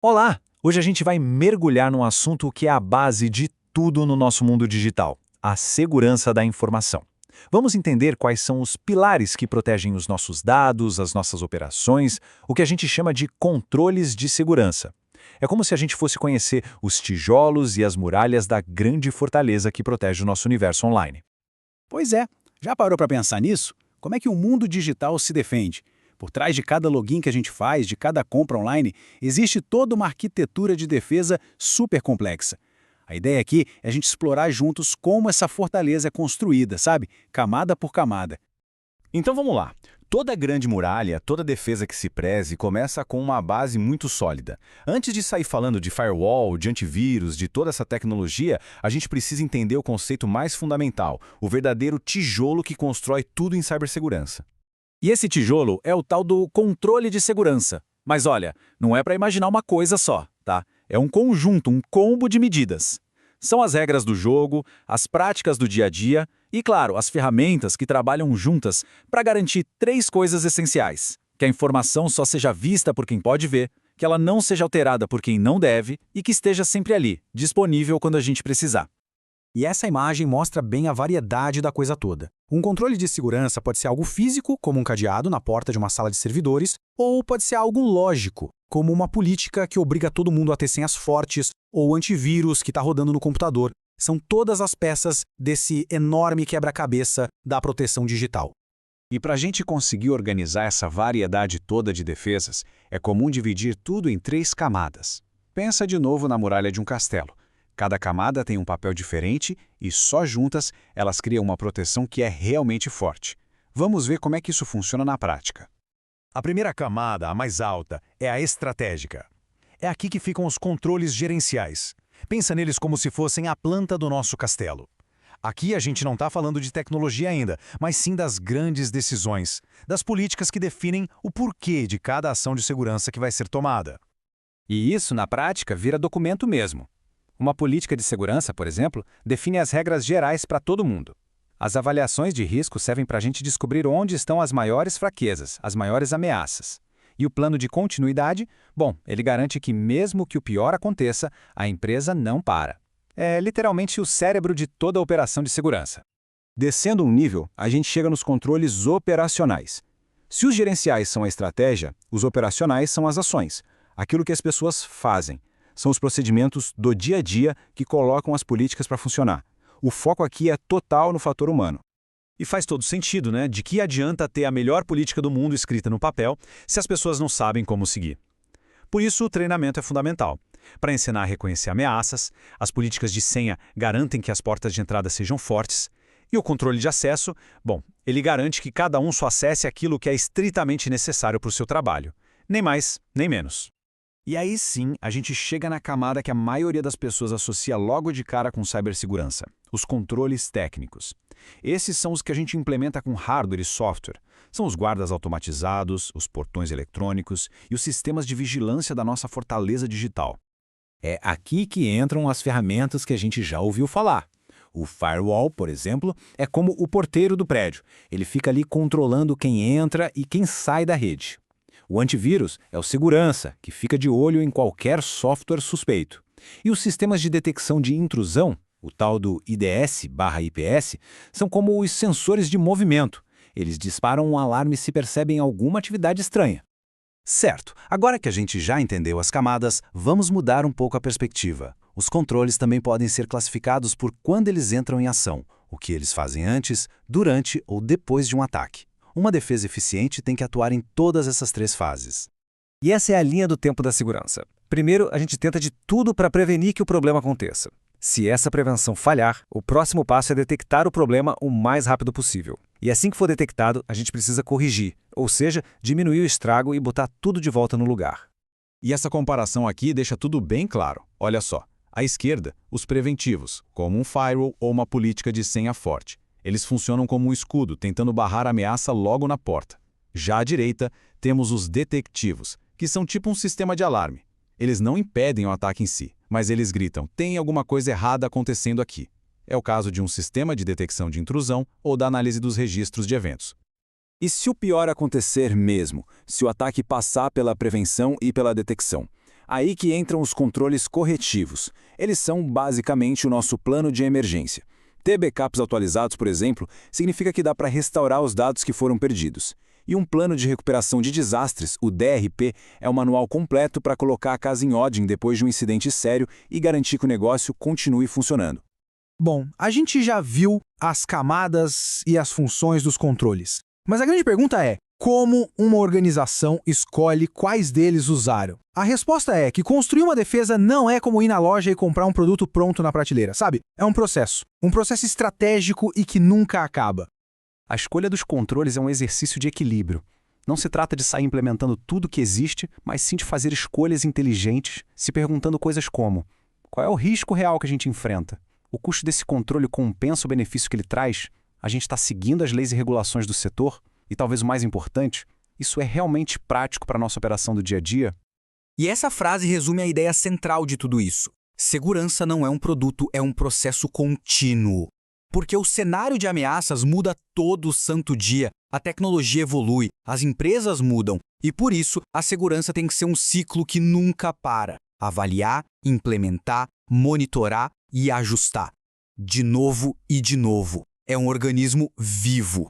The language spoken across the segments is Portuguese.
Olá! Hoje a gente vai mergulhar num assunto que é a base de tudo no nosso mundo digital: a segurança da informação. Vamos entender quais são os pilares que protegem os nossos dados, as nossas operações, o que a gente chama de controles de segurança. É como se a gente fosse conhecer os tijolos e as muralhas da grande fortaleza que protege o nosso universo online. Pois é, já parou para pensar nisso? Como é que o mundo digital se defende? Por trás de cada login que a gente faz, de cada compra online, existe toda uma arquitetura de defesa super complexa. A ideia aqui é a gente explorar juntos como essa fortaleza é construída, sabe? Camada por camada. Então vamos lá. Toda grande muralha, toda defesa que se preze começa com uma base muito sólida. Antes de sair falando de firewall, de antivírus, de toda essa tecnologia, a gente precisa entender o conceito mais fundamental, o verdadeiro tijolo que constrói tudo em cibersegurança. E esse tijolo é o tal do controle de segurança. Mas olha, não é para imaginar uma coisa só, tá? É um conjunto, um combo de medidas. São as regras do jogo, as práticas do dia a dia e, claro, as ferramentas que trabalham juntas para garantir três coisas essenciais: que a informação só seja vista por quem pode ver, que ela não seja alterada por quem não deve e que esteja sempre ali, disponível quando a gente precisar. E essa imagem mostra bem a variedade da coisa toda. Um controle de segurança pode ser algo físico, como um cadeado na porta de uma sala de servidores, ou pode ser algo lógico, como uma política que obriga todo mundo a ter senhas fortes, ou antivírus que está rodando no computador. São todas as peças desse enorme quebra-cabeça da proteção digital. E para a gente conseguir organizar essa variedade toda de defesas, é comum dividir tudo em três camadas. Pensa de novo na muralha de um castelo. Cada camada tem um papel diferente e, só juntas, elas criam uma proteção que é realmente forte. Vamos ver como é que isso funciona na prática. A primeira camada, a mais alta, é a estratégica. É aqui que ficam os controles gerenciais. Pensa neles como se fossem a planta do nosso castelo. Aqui a gente não está falando de tecnologia ainda, mas sim das grandes decisões, das políticas que definem o porquê de cada ação de segurança que vai ser tomada. E isso, na prática, vira documento mesmo. Uma política de segurança, por exemplo, define as regras gerais para todo mundo. As avaliações de risco servem para a gente descobrir onde estão as maiores fraquezas, as maiores ameaças. E o plano de continuidade, bom, ele garante que mesmo que o pior aconteça, a empresa não para. É literalmente o cérebro de toda a operação de segurança. Descendo um nível, a gente chega nos controles operacionais. Se os gerenciais são a estratégia, os operacionais são as ações, aquilo que as pessoas fazem. São os procedimentos do dia a dia que colocam as políticas para funcionar. O foco aqui é total no fator humano. E faz todo sentido, né? De que adianta ter a melhor política do mundo escrita no papel se as pessoas não sabem como seguir? Por isso, o treinamento é fundamental. Para ensinar a reconhecer ameaças, as políticas de senha garantem que as portas de entrada sejam fortes, e o controle de acesso, bom, ele garante que cada um só acesse aquilo que é estritamente necessário para o seu trabalho. Nem mais, nem menos. E aí sim, a gente chega na camada que a maioria das pessoas associa logo de cara com cibersegurança: os controles técnicos. Esses são os que a gente implementa com hardware e software. São os guardas automatizados, os portões eletrônicos e os sistemas de vigilância da nossa fortaleza digital. É aqui que entram as ferramentas que a gente já ouviu falar. O firewall, por exemplo, é como o porteiro do prédio. Ele fica ali controlando quem entra e quem sai da rede. O antivírus é o segurança, que fica de olho em qualquer software suspeito. E os sistemas de detecção de intrusão, o tal do IDS/IPS, são como os sensores de movimento. Eles disparam um alarme se percebem alguma atividade estranha. Certo, agora que a gente já entendeu as camadas, vamos mudar um pouco a perspectiva. Os controles também podem ser classificados por quando eles entram em ação, o que eles fazem antes, durante ou depois de um ataque. Uma defesa eficiente tem que atuar em todas essas três fases. E essa é a linha do tempo da segurança. Primeiro, a gente tenta de tudo para prevenir que o problema aconteça. Se essa prevenção falhar, o próximo passo é detectar o problema o mais rápido possível. E assim que for detectado, a gente precisa corrigir, ou seja, diminuir o estrago e botar tudo de volta no lugar. E essa comparação aqui deixa tudo bem claro. Olha só, à esquerda, os preventivos, como um firewall ou uma política de senha forte. Eles funcionam como um escudo, tentando barrar a ameaça logo na porta. Já à direita, temos os detectivos, que são tipo um sistema de alarme. Eles não impedem o ataque em si, mas eles gritam: tem alguma coisa errada acontecendo aqui. É o caso de um sistema de detecção de intrusão ou da análise dos registros de eventos. E se o pior acontecer mesmo, se o ataque passar pela prevenção e pela detecção? Aí que entram os controles corretivos. Eles são basicamente o nosso plano de emergência. Ter backups atualizados, por exemplo, significa que dá para restaurar os dados que foram perdidos. E um plano de recuperação de desastres, o DRP, é o manual completo para colocar a casa em ordem depois de um incidente sério e garantir que o negócio continue funcionando. Bom, a gente já viu as camadas e as funções dos controles. Mas a grande pergunta é, como uma organização escolhe quais deles usaram? A resposta é que construir uma defesa não é como ir na loja e comprar um produto pronto na prateleira, sabe? É um processo estratégico e que nunca acaba. A escolha dos controles é um exercício de equilíbrio. Não se trata de sair implementando tudo que existe, mas sim de fazer escolhas inteligentes, se perguntando coisas como: qual é o risco real que a gente enfrenta? O custo desse controle compensa o benefício que ele traz? A gente está seguindo as leis e regulações do setor? E talvez o mais importante, isso é realmente prático para a nossa operação do dia a dia? E essa frase resume a ideia central de tudo isso. Segurança não é um produto, é um processo contínuo. Porque o cenário de ameaças muda todo santo dia, a tecnologia evolui, as empresas mudam, e por isso a segurança tem que ser um ciclo que nunca para. Avaliar, implementar, monitorar e ajustar. De novo e de novo. É um organismo vivo.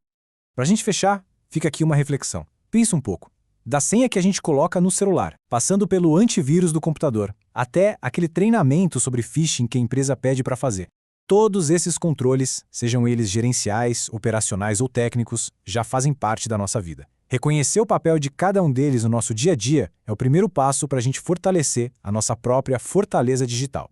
Para a gente fechar, fica aqui uma reflexão. Pensa um pouco. Da senha que a gente coloca no celular, passando pelo antivírus do computador, até aquele treinamento sobre phishing que a empresa pede para fazer. Todos esses controles, sejam eles gerenciais, operacionais ou técnicos, já fazem parte da nossa vida. Reconhecer o papel de cada um deles no nosso dia a dia é o primeiro passo para a gente fortalecer a nossa própria fortaleza digital.